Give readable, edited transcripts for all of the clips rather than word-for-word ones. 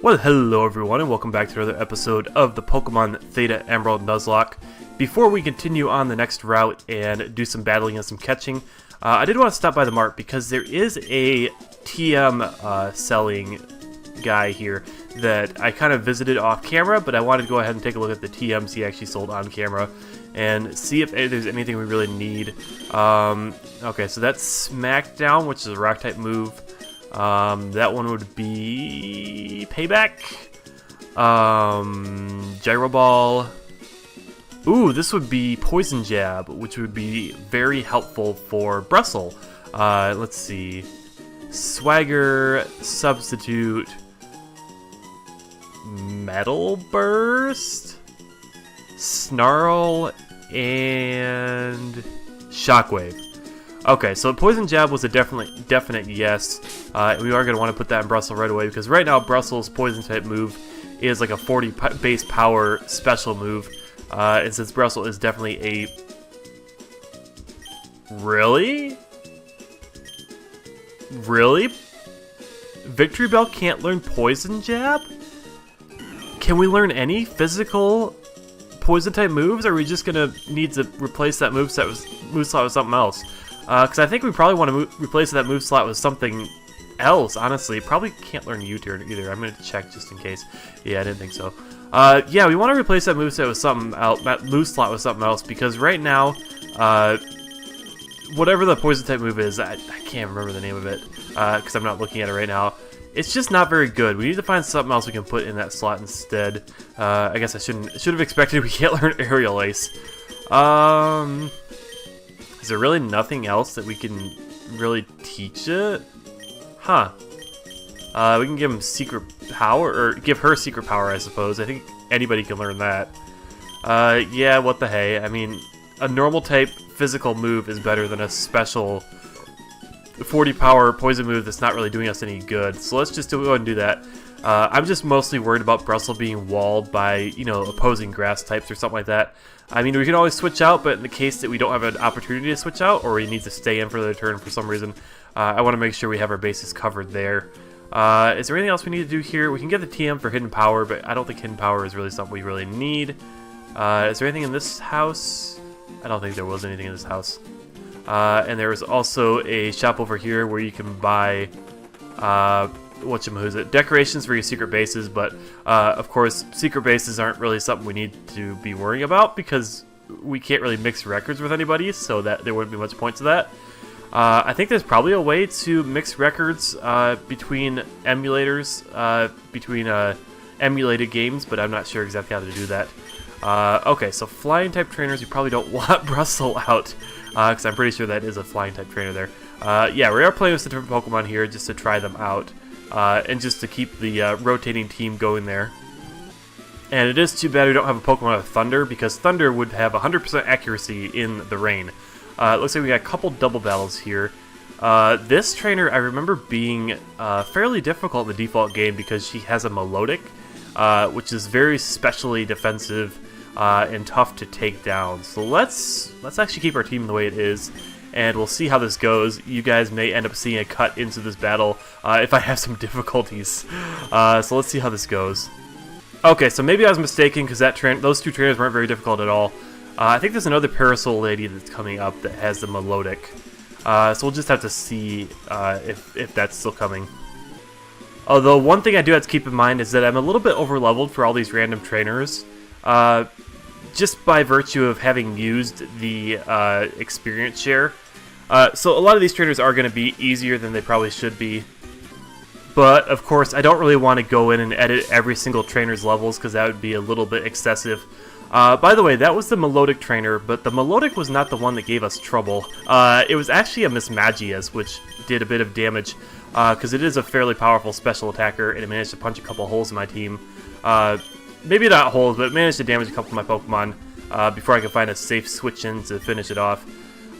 Well, hello everyone, and welcome back to another episode of the Pokemon Theta Emerald Nuzlocke. Before we continue on the next route and do some battling and some catching, I did want to stop by the mart because there is a TM selling guy here that I kind of visited off camera, but I wanted to go ahead and take a look at the TMs he actually sold on camera and see if there's anything we really need. Okay, so that's Smackdown, which is a rock type move. That one would be Payback, Gyro Ball. Ooh, this would be Poison Jab, which would be very helpful for Bristle. Let's see, Swagger, Substitute, Metal Burst, Snarl, and Shockwave. Okay, so Poison Jab was a definite yes. We are going to want to put that in Bristle right away because right now Bristle's Poison type move is like a 40 base power special move. And since Bristle is definitely a... Really? Really? Victory Bell can't learn Poison Jab? Can we learn any physical Poison type moves, or are we just going to need to replace that moveslot with something else? Because I think we probably want to replace that move slot with something else, honestly. Probably can't learn U-turn either. I'm going to check just in case. Yeah, I didn't think so. Yeah, we want to replace that moveset with something else, that move slot with something else, because right now, whatever the poison type move is, I can't remember the name of it, because I'm not looking at it right now. It's just not very good. We need to find something else we can put in that slot instead. I guess I should have expected we can't learn Aerial Ace. Is there really nothing else that we can really teach it? Huh. We can give him secret power, or give her secret power, I suppose. I think anybody can learn that. Yeah, what the hey. I mean, a normal type physical move is better than a special 40 power poison move that's not really doing us any good. So let's just go ahead and do that. I'm just mostly worried about Bristle being walled by, you know, opposing grass types or something like that. I mean, we can always switch out, but in the case that we don't have an opportunity to switch out, or we need to stay in for the turn for some reason, I want to make sure we have our bases covered there. Is there anything else we need to do here? We can get the TM for Hidden Power, but I don't think Hidden Power is really something we really need. Is there anything in this house? I don't think there was anything in this house. And there is also a shop over here where you can buy... whatchamahooza, decorations for your secret bases, but of course secret bases aren't really something we need to be worrying about because we can't really mix records with anybody, so that there wouldn't be much point to that. I think there's probably a way to mix records between emulators, between emulated games, but I'm not sure exactly how to do that. Okay, so flying type trainers, you probably don't want Bristle out, because I'm pretty sure that is a flying type trainer there. Yeah, we are playing with some different Pokemon here just to try them out. And just to keep the rotating team going there. And it is too bad we don't have a Pokemon with Thunder, because Thunder would have 100% accuracy in the rain. It looks like we got a couple double battles here. This trainer I remember being fairly difficult in the default game because she has a Melodic, which is very specially defensive and tough to take down. So let's actually keep our team the way it is. And we'll see how this goes. You guys may end up seeing a cut into this battle if I have some difficulties. So let's see how this goes. Okay, so maybe I was mistaken because those two trainers weren't very difficult at all. I think there's another Parasol lady that's coming up that has the Melodic. So we'll just have to see if that's still coming. Although one thing I do have to keep in mind is that I'm a little bit over-leveled for all these random trainers. Just by virtue of having used the experience share. So a lot of these trainers are going to be easier than they probably should be. But, of course, I don't really want to go in and edit every single trainer's levels because that would be a little bit excessive. By the way, that was the Melodic trainer, but the Melodic was not the one that gave us trouble. It was actually a Miss Magias, which did a bit of damage because it is a fairly powerful special attacker, and it managed to punch a couple holes in my team. Maybe not holes, but it managed to damage a couple of my Pokemon before I could find a safe switch-in to finish it off.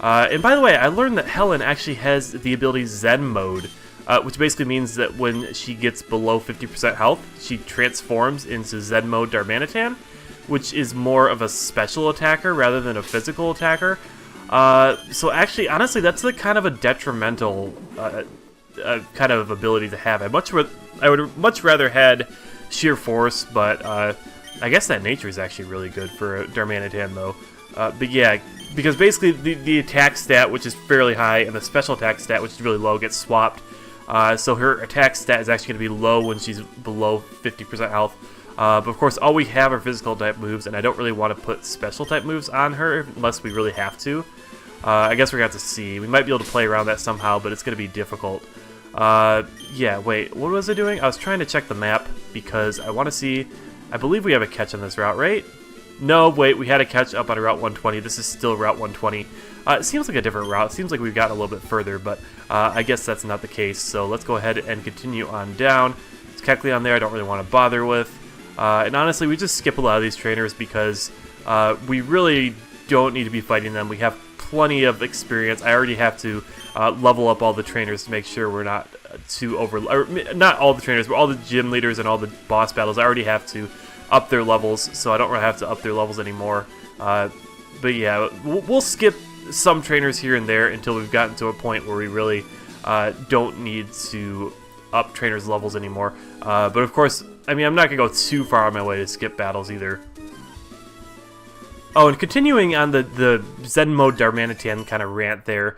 And by the way, I learned that Helen actually has the ability Zen Mode, which basically means that when she gets below 50% health, she transforms into Zen Mode Darmanitan, which is more of a special attacker rather than a physical attacker. So actually, honestly, that's the kind of a detrimental kind of ability to have. I would much rather had sheer force, but I guess that nature is actually really good for a Darmanitan, though. But yeah, because basically the attack stat, which is fairly high, and the special attack stat, which is really low, gets swapped. So her attack stat is actually going to be low when she's below 50% health. But of course, all we have are physical type moves, and I don't really want to put special type moves on her unless we really have to. I guess we're going to have to see. We might be able to play around that somehow, but it's going to be difficult. Yeah, wait, what was I doing? I was trying to check the map because I want to see... I believe we have a catch on this route, right? No, wait, we had a catch up on Route 120. This is still Route 120. It seems like a different route. It seems like we've gotten a little bit further, but I guess that's not the case. So let's go ahead and continue on down. It's Kecleon there I don't really want to bother with. And honestly, we just skip a lot of these trainers because we really don't need to be fighting them. We have plenty of experience. I already have to level up all the trainers to make sure we're not too not all the trainers, but all the gym leaders and all the boss battles. I already have to up their levels, so I don't really have to up their levels anymore. But yeah, we'll skip some trainers here and there until we've gotten to a point where we really don't need to up trainers' levels anymore. But of course, I mean, I'm not going to go too far on my way to skip battles either. Oh, and continuing on the Zen mode Darmanitan kind of rant there,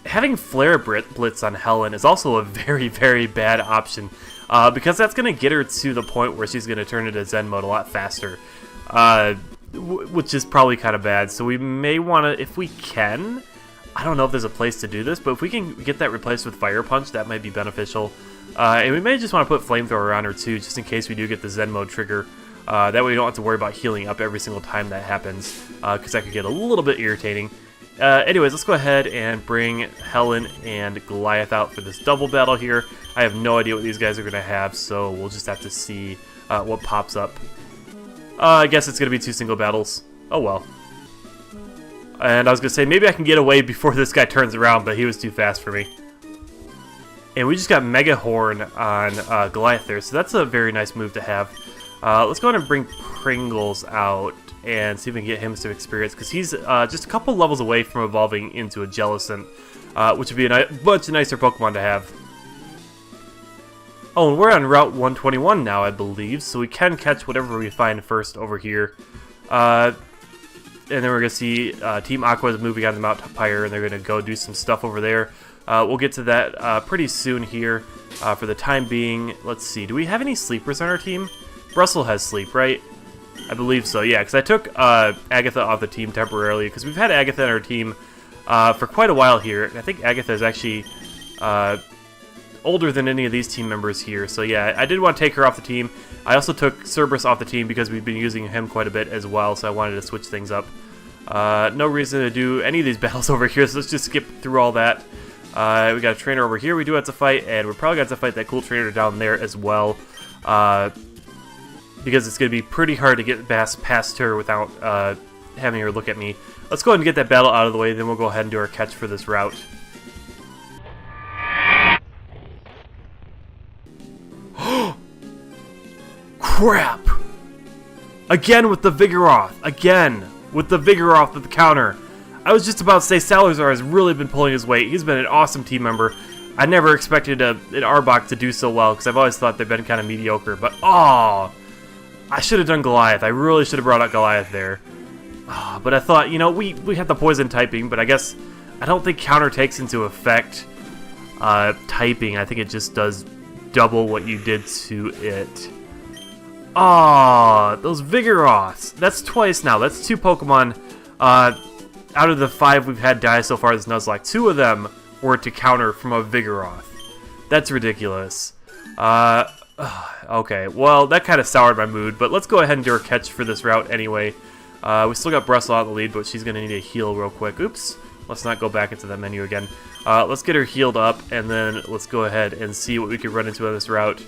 having Flare Blitz on Helen is also a very, very bad option, because that's going to get her to the point where she's going to turn into Zen mode a lot faster, which is probably kind of bad. So we may want to, if we can, I don't know if there's a place to do this, but if we can get that replaced with Fire Punch, that might be beneficial. And we may just want to put Flamethrower on her too, just in case we do get the Zen mode trigger. That way we don't have to worry about healing up every single time that happens, because that could get a little bit irritating. Anyways, let's go ahead and bring Helen and Goliath out for this double battle here. I have no idea what these guys are going to have, so we'll just have to see what pops up. I guess it's going to be 2 single battles. Oh well. And I was going to say, maybe I can get away before this guy turns around, but he was too fast for me. And we just got Mega Horn on Goliath there, so that's a very nice move to have. Let's go ahead and bring Pringles out and see if we can get him some experience, because he's just a couple levels away from evolving into a Jellicent, which would be a much nicer Pokemon to have. Oh, and we're on Route 121 now, I believe, so we can catch whatever we find first over here. And then we're going to see Team Aqua is moving on to Mount Pyre, and they're going to go do some stuff over there. We'll get to that pretty soon here. For the time being, let's see, do we have any sleepers on our team? Russell has sleep, right? I believe so, yeah, because I took Agatha off the team temporarily, because we've had Agatha on our team for quite a while here, and I think Agatha is actually older than any of these team members here, so yeah, I did want to take her off the team. I also took Cerberus off the team because we've been using him quite a bit as well, so I wanted to switch things up. No reason to do any of these battles over here, so let's just skip through all that. We got a trainer over here we do have to fight, and we're probably going to have to fight that cool trainer down there as well. Because it's going to be pretty hard to get past her without having her look at me. Let's go ahead and get that battle out of the way, then we'll go ahead and do our catch for this route. Crap! Again with the Vigoroth! Again with the Vigoroth at the counter! I was just about to say Salazar has really been pulling his weight. He's been an awesome team member. I never expected an Arbok to do so well, because I've always thought they've been kind of mediocre, but oh! I should have done Goliath. I really should have brought out Goliath there. Oh, but I thought, you know, we have the poison typing, but I guess I don't think counter takes into effect typing. I think it just does double what you did to it. Oh, those Vigoroths. That's twice now. That's 2 Pokemon out of the 5 we've had die so far this Nuzlocke. 2 of them were to counter from a Vigoroth. That's ridiculous. Okay, well, that kind of soured my mood, but let's go ahead and do our catch for this route anyway. We still got Brussel out in the lead, but she's going to need a heal real quick. Oops, let's not go back into that menu again. Let's get her healed up, and then let's go ahead and see what we can run into on this route.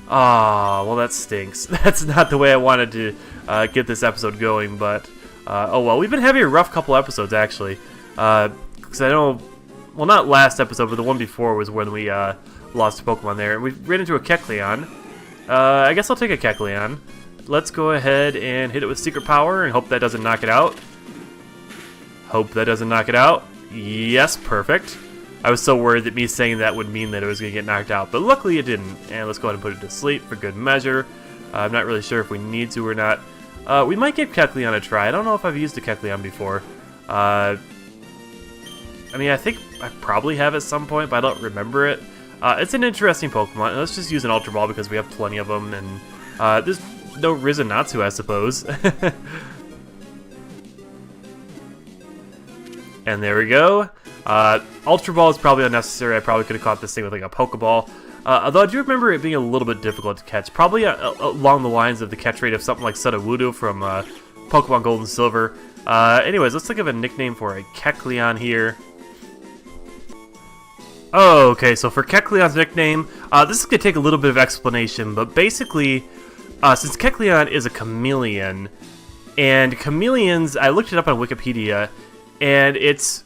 Ah, well, that stinks. That's not the way I wanted to get this episode going, but oh well. We've been having a rough couple episodes, actually. Because I know, well, not last episode, but the one before was when we lost a Pokemon there. And we ran into a Kecleon. I guess I'll take a Kecleon. Let's go ahead and hit it with Secret Power and hope that doesn't knock it out. Hope that doesn't knock it out. Yes, perfect. I was so worried that me saying that would mean that it was going to get knocked out, but luckily it didn't. And let's go ahead and put it to sleep for good measure. I'm not really sure if we need to or not. We might give Kecleon a try. I don't know if I've used a Kecleon before. I mean, I think I probably have at some point, but I don't remember it. It's an interesting Pokemon. Let's just use an Ultra Ball because we have plenty of them, and there's no reason not to, I suppose. And there we go. Ultra Ball is probably unnecessary. I probably could have caught this thing with like a Pokeball. Although I do remember it being a little bit difficult to catch. Probably along the lines of the catch rate of something like Sudowoodo from Pokemon Gold and Silver. Anyways, let's think of a nickname for a Kecleon here. Oh, okay, so for Kecleon's nickname, this is going to take a little bit of explanation, but basically, since Kecleon is a chameleon, and chameleons, I looked it up on Wikipedia, and it's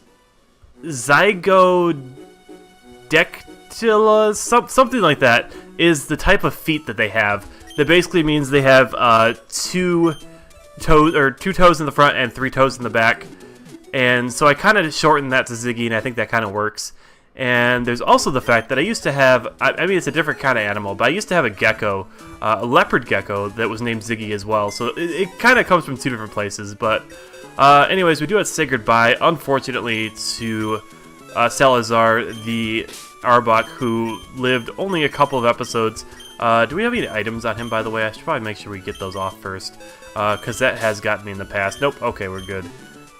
Zygodactyla, something like that, is the type of feet that they have. That basically means they have two toes in the front and 3 toes in the back. And so I kind of shortened that to Ziggy, and I think that kind of works. And there's also the fact that I used to have, I mean, it's a different kind of animal, but I used to have a gecko, a leopard gecko that was named Ziggy as well. So it kind of comes from 2 different places. But anyways, we do have to say goodbye, unfortunately, to Salazar, the Arbok, who lived only a couple of episodes. Do we have any items on him, by the way? I should probably make sure we get those off first, because that has gotten me in the past. Nope, okay, we're good.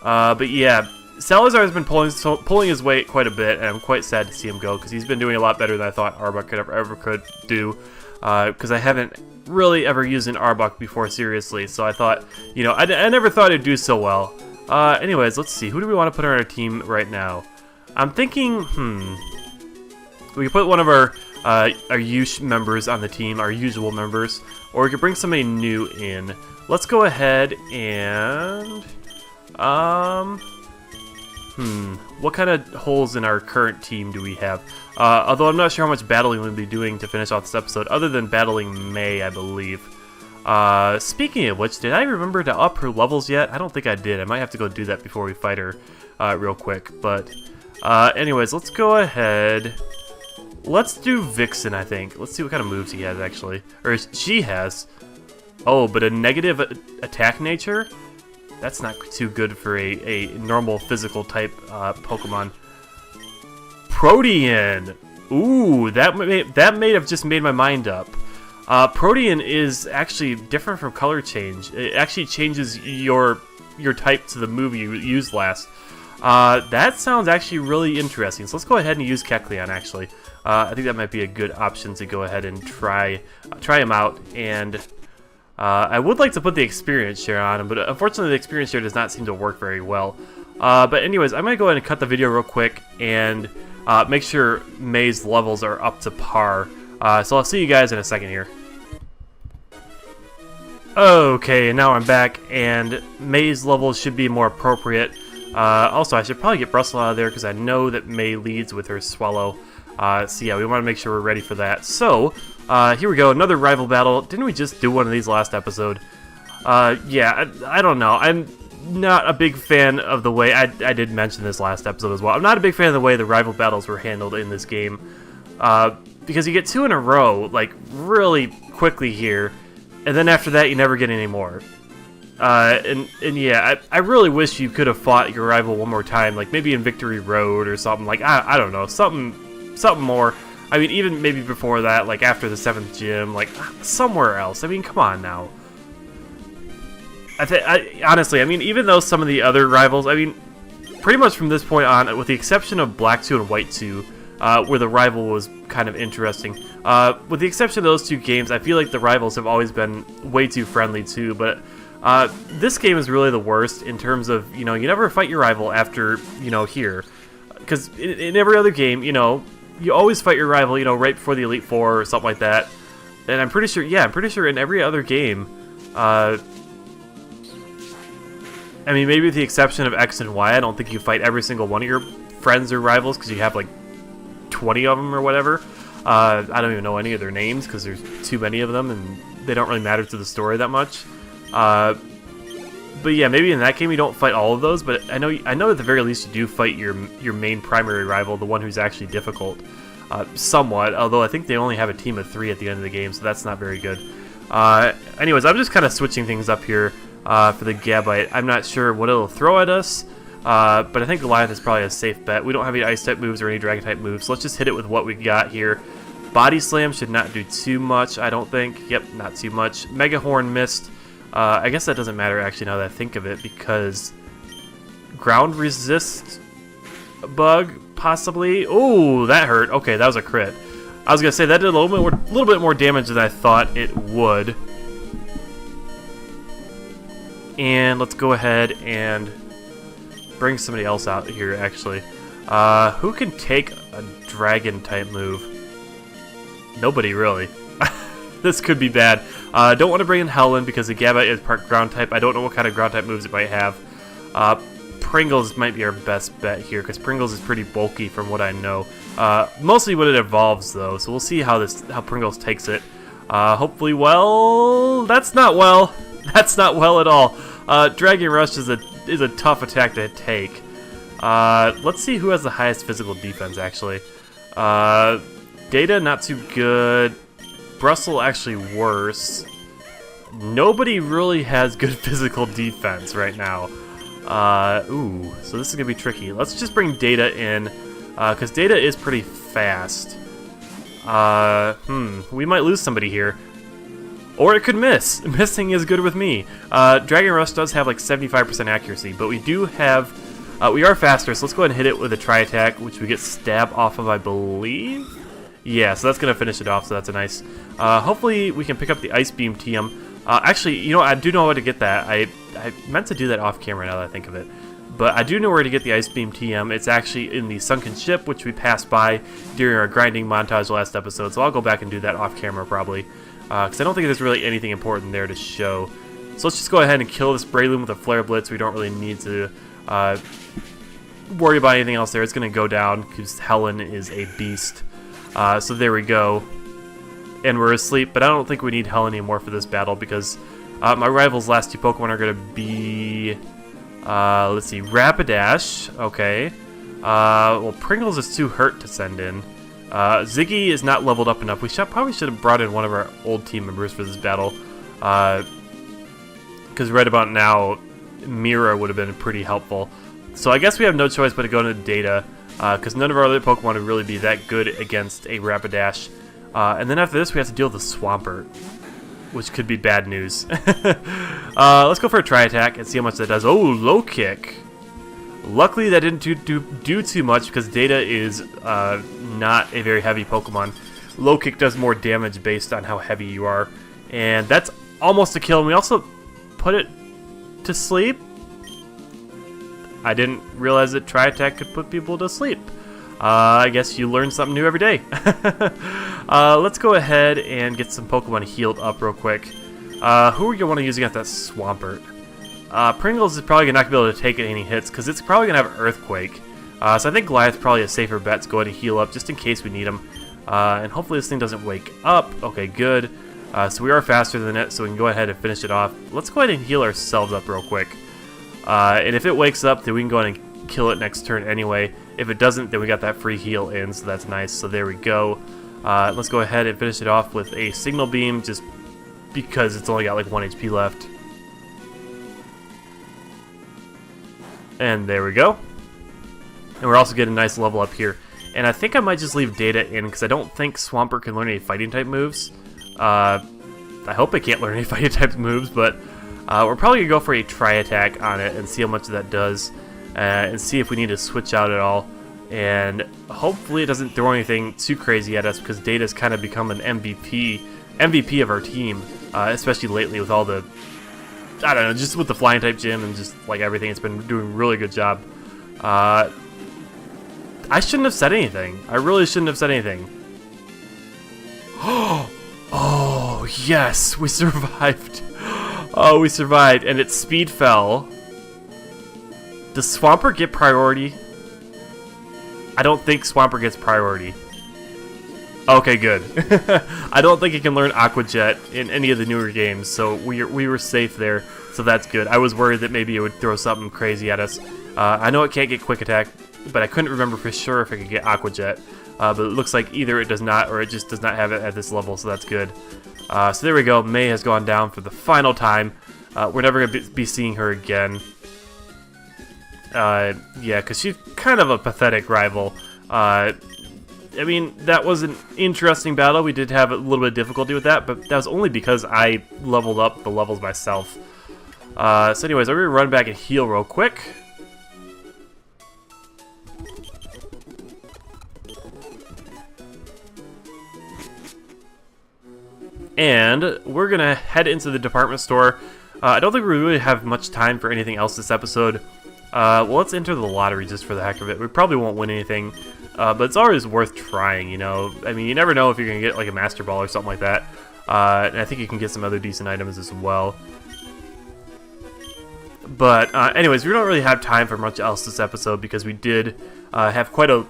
But yeah, Salazar has been pulling his weight quite a bit, and I'm quite sad to see him go, because he's been doing a lot better than I thought Arbok could do, because I haven't really ever used an Arbok before, seriously, so I thought, you know, I never thought it'd do so well. Anyways, let's see, who do we want to put on our team right now? I'm thinking, we could put one of our members on the team, our usual members, or we could bring somebody new in. Let's go ahead and, what kind of holes in our current team do we have? Although I'm not sure how much battling we'll be doing to finish off this episode, other than battling May, I believe. Speaking of which, did I remember to up her levels yet? I don't think I did. I might have to go do that before we fight her real quick. But anyways, let's go ahead. Let's do Vixen, I think. Let's see what kind of moves he has, actually. Or she has. Oh, but a negative attack nature? That's not too good for a normal physical type Pokemon. Protean! Ooh, that may have just made my mind up. Protean is actually different from color change. It actually changes your type to the move you used last. That sounds actually really interesting. So let's go ahead and use Kecleon, actually. I think that might be a good option to go ahead and try him out. And I would like to put the experience share on him, but unfortunately the experience share does not seem to work very well. But anyways, I'm going to go ahead and cut the video real quick and make sure May's levels are up to par. So I'll see you guys in a second here. Okay, now I'm back, and May's levels should be more appropriate. Also, I should probably get Brussels out of there because I know that May leads with her Swallow. So yeah, we want to make sure we're ready for that. So, here we go, another rival battle. Didn't we just do one of these last episode? Yeah, I don't know. I'm not a big fan of the way, I did mention this last episode as well. I'm not a big fan of the way the rival battles were handled in this game. Because you get 2 in a row, like, really quickly here. And then after that, you never get any more. And yeah, I really wish you could have fought your rival one more time, like maybe in Victory Road or something. Like, I don't know, something more. I mean, even maybe before that, like after the 7th gym, like somewhere else. I mean, come on now. Honestly, I mean, even though some of the other rivals, I mean, pretty much from this point on, with the exception of Black 2 and White 2, where the rival was kind of interesting. With the exception of those 2 games, I feel like the rivals have always been way too friendly too, but this game is really the worst in terms of, you know, you never fight your rival after, you know, here. Because in every other game, you know, you always fight your rival, you know, right before the Elite Four or something like that. And I'm pretty sure in every other game, I mean, maybe with the exception of X and Y, I don't think you fight every single one of your friends or rivals because you have like 20 of them or whatever. I don't even know any of their names because there's too many of them and they don't really matter to the story that much. But yeah, maybe in that game you don't fight all of those, but I know at the very least you do fight your main primary rival, the one who's actually difficult, somewhat. Although I think they only have a team of 3 at the end of the game, so that's not very good. Anyways, I'm just kind of switching things up here for the Gabite. I'm not sure what it'll throw at us, but I think Goliath is probably a safe bet. We don't have any Ice type moves or any Dragon type moves, so let's just hit it with what we got here. Body Slam should not do too much, I don't think. Yep, not too much. Mega Horn missed. I guess that doesn't matter actually now that I think of it, because ground resist bug possibly. Oh, that hurt. Okay, that was a crit. I was gonna say that did a little bit more damage than I thought it would. And let's go ahead and bring somebody else out here actually. Who can take a dragon type move? Nobody really. This could be bad. Don't want to bring in Helen because the Gabite is part ground type. I don't know what kind of ground type moves it might have. Pringles might be our best bet here because Pringles is pretty bulky from what I know. Mostly when it evolves though, so we'll see how Pringles takes it. Hopefully well. That's not well. That's not well at all. Dragon Rush is a tough attack to take. Let's see who has the highest physical defense actually. Data not too good. Brussel actually worse. Nobody really has good physical defense right now. Ooh, so this is gonna be tricky. Let's just bring Data in, because Data is pretty fast. We might lose somebody here. Or it could miss. Missing is good with me. Dragon Rush does have like 75% accuracy, but we do have... we are faster, so let's go ahead and hit it with a Tri-Attack, which we get Stab off of, I believe? Yeah, so that's going to finish it off, so that's a nice... hopefully we can pick up the Ice Beam TM. Actually, you know, I do know how to get that. I meant to do that off camera now that I think of it. But I do know where to get the Ice Beam TM. It's actually in the Sunken Ship, which we passed by during our grinding montage last episode, so I'll go back and do that off camera probably. Because I don't think there's really anything important there to show. So let's just go ahead and kill this Breloom with a Flare Blitz. We don't really need to worry about anything else there. It's going to go down because Helen is a beast. So there we go. And we're asleep, but I don't think we need Helen anymore for this battle because my rival's last 2 Pokemon are going to be... let's see, Rapidash. Okay. Well, Pringles is too hurt to send in. Ziggy is not leveled up enough. We probably should have brought in one of our old team members for this battle. Because right about now, Mira would have been pretty helpful. So I guess we have no choice but to go into Data. Because none of our other Pokemon would really be that good against a Rapidash. And then after this, we have to deal with the Swampert, which could be bad news. Let's go for a Tri-Attack and see how much that does. Oh, Low Kick. Luckily, that didn't do too much because Data is not a very heavy Pokemon. Low Kick does more damage based on how heavy you are. And that's almost a kill. And we also put it to sleep. I didn't realize that Tri-Attack could put people to sleep. I guess you learn something new every day. Let's go ahead and get some Pokemon healed up real quick. Who are you going to want to use against that Swampert? Pringles is probably not going to be able to take any hits because it's probably going to have Earthquake. So I think Goliath's probably a safer bet to go ahead and heal up just in case we need him. And hopefully this thing doesn't wake up. Okay, good. So we are faster than it, so we can go ahead and finish it off. Let's go ahead and heal ourselves up real quick. And if it wakes up, then we can go ahead and kill it next turn anyway. If it doesn't, then we got that free heal in, so that's nice. So there we go. Let's go ahead and finish it off with a Signal Beam, just because it's only got like 1 HP left. And there we go. And we're also getting a nice level up here. And I think I might just leave Data in, because I don't think Swampert can learn any fighting type moves. I hope it can't learn any fighting type moves, but we're probably going to go for a Tri-Attack on it and see how much that does. And see if we need to switch out at all. And hopefully it doesn't throw anything too crazy at us, because Data's kind of become an MVP of our team, especially lately with all the, I don't know, just with the Flying type gym and just like everything. It's been doing a really good job. I shouldn't have said anything. I really shouldn't have said anything. Oh, yes, we survived. Oh, we survived, and its speed fell. Does Swampert get priority? I don't think Swampert gets priority. Okay, good. I don't think it can learn Aqua Jet in any of the newer games, so we were safe there, so that's good. I was worried that maybe it would throw something crazy at us. I know it can't get Quick Attack, but I couldn't remember for sure if it could get Aqua Jet. But it looks like either it does not, or it just does not have it at this level, so that's good. So there we go. May has gone down for the final time. We're never going to be seeing her again. Yeah, because she's kind of a pathetic rival. I mean, that was an interesting battle. We did have a little bit of difficulty with that, but that was only because I leveled up the levels myself. So anyways, I'm going to run back and heal real quick. And we're going to head into the department store. I don't think we really have much time for anything else this episode. Well, let's enter the lottery just for the heck of it. We probably won't win anything, but it's always worth trying, you know? I mean, you never know if you're going to get, like, a Master Ball or something like that. And I think you can get some other decent items as well. But, anyways, we don't really have time for much else this episode because we did have quite a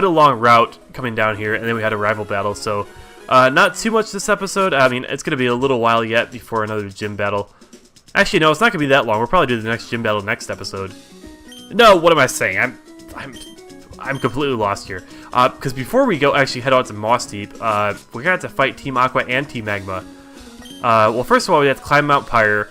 long route coming down here, and then we had a rival battle, so not too much this episode. I mean, it's going to be a little while yet before another gym battle. Actually, no, it's not going to be that long. We'll probably do the next gym battle next episode. No, what am I saying? I'm completely lost here. Because before we go actually head out to Moss Deep, we're going to have to fight Team Aqua and Team Magma. Well, first of all, we have to climb Mount Pyre.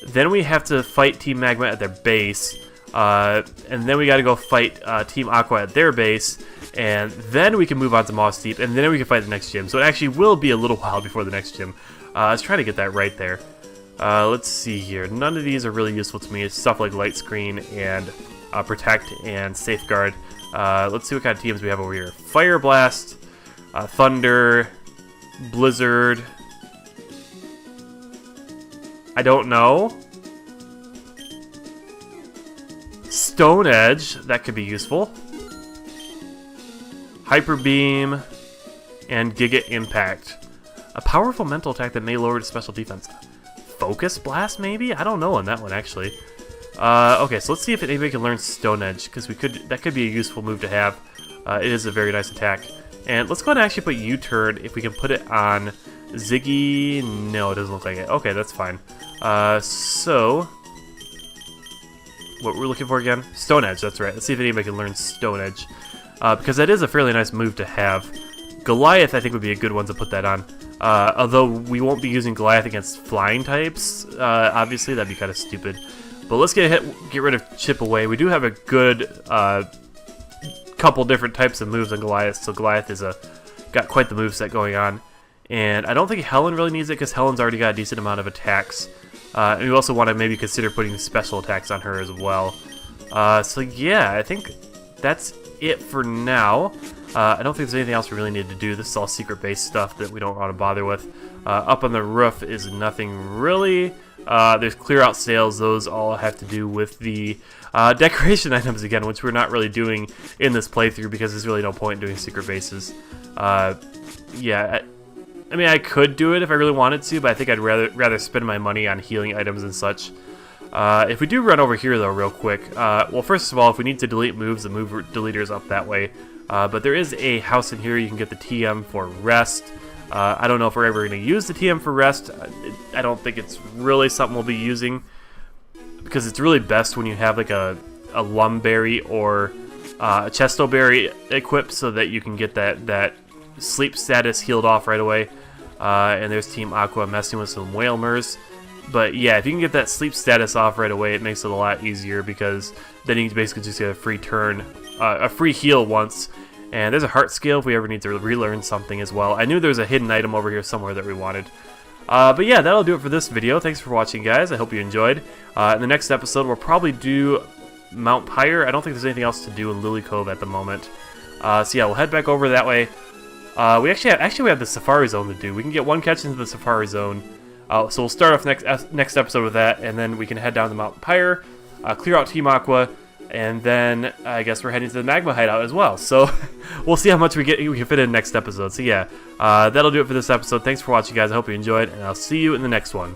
Then we have to fight Team Magma at their base. And then we got to go fight Team Aqua at their base. And then we can move on to Moss Deep. And then we can fight the next gym. So it actually will be a little while before the next gym. Let's try to get that right there. Let's see here. None of these are really useful to me. It's stuff like Light Screen and Protect and Safeguard. Let's see what kind of teams we have over here. Fire Blast, Thunder, Blizzard. I don't know. Stone Edge, that could be useful. Hyper Beam and Giga Impact. A powerful mental attack that may lower the special defense. Focus Blast, maybe? I don't know on that one, actually. Okay, so let's see if anybody can learn Stone Edge, because that could be a useful move to have. It is a very nice attack. And let's go ahead and actually put U-Turn, if we can put it on Ziggy. No, it doesn't look like it. Okay, that's fine. So, what we're looking for again? Stone Edge, that's right. Let's see if anybody can learn Stone Edge. Because that is a fairly nice move to have. Goliath, I think, would be a good one to put that on. Although we won't be using Goliath against flying types, obviously, that'd be kind of stupid. But let's get rid of Chip Away. We do have a good couple different types of moves on Goliath, so Goliath is got quite the moveset going on. And I don't think Helen really needs it, because Helen's already got a decent amount of attacks. And we also want to maybe consider putting special attacks on her as well. So yeah, I think that's it for now. I don't think there's anything else we really need to do. This is all secret-based stuff that we don't want to bother with. Up on the roof is nothing really. There's clear out sales. Those all have to do with the decoration items again, which we're not really doing in this playthrough because there's really no point in doing secret bases. Yeah, I mean, I could do it if I really wanted to, but I think I'd rather spend my money on healing items and such. If we do run over here, though, real quick, well, first of all, if we need to delete moves, the move deleter is up that way. But there is a house in here. You can get the TM for rest. I don't know if we're ever going to use the TM for rest. I don't think it's really something we'll be using, because it's really best when you have like a Lumberry or a Chestoberry equipped, so that you can get that sleep status healed off right away. And there's Team Aqua messing with some Whalmers. But yeah, if you can get that sleep status off right away, it makes it a lot easier, because then you can basically just get a free turn, a free heal once. And there's a heart scale if we ever need to relearn something as well. I knew there was a hidden item over here somewhere that we wanted. But yeah, that'll do it for this video. Thanks for watching, guys. I hope you enjoyed. In the next episode, we'll probably do Mount Pyre. I don't think there's anything else to do in Lily Cove at the moment. So yeah, we'll head back over that way. We actually have the Safari Zone to do. We can get one catch into the Safari Zone. So we'll start off next episode with that, and then we can head down to Mount Pyre, clear out Team Aqua, and then I guess we're heading to the Magma Hideout as well. So we'll see how much we can fit in next episode. So yeah, that'll do it for this episode. Thanks for watching, guys. I hope you enjoyed, and I'll see you in the next one.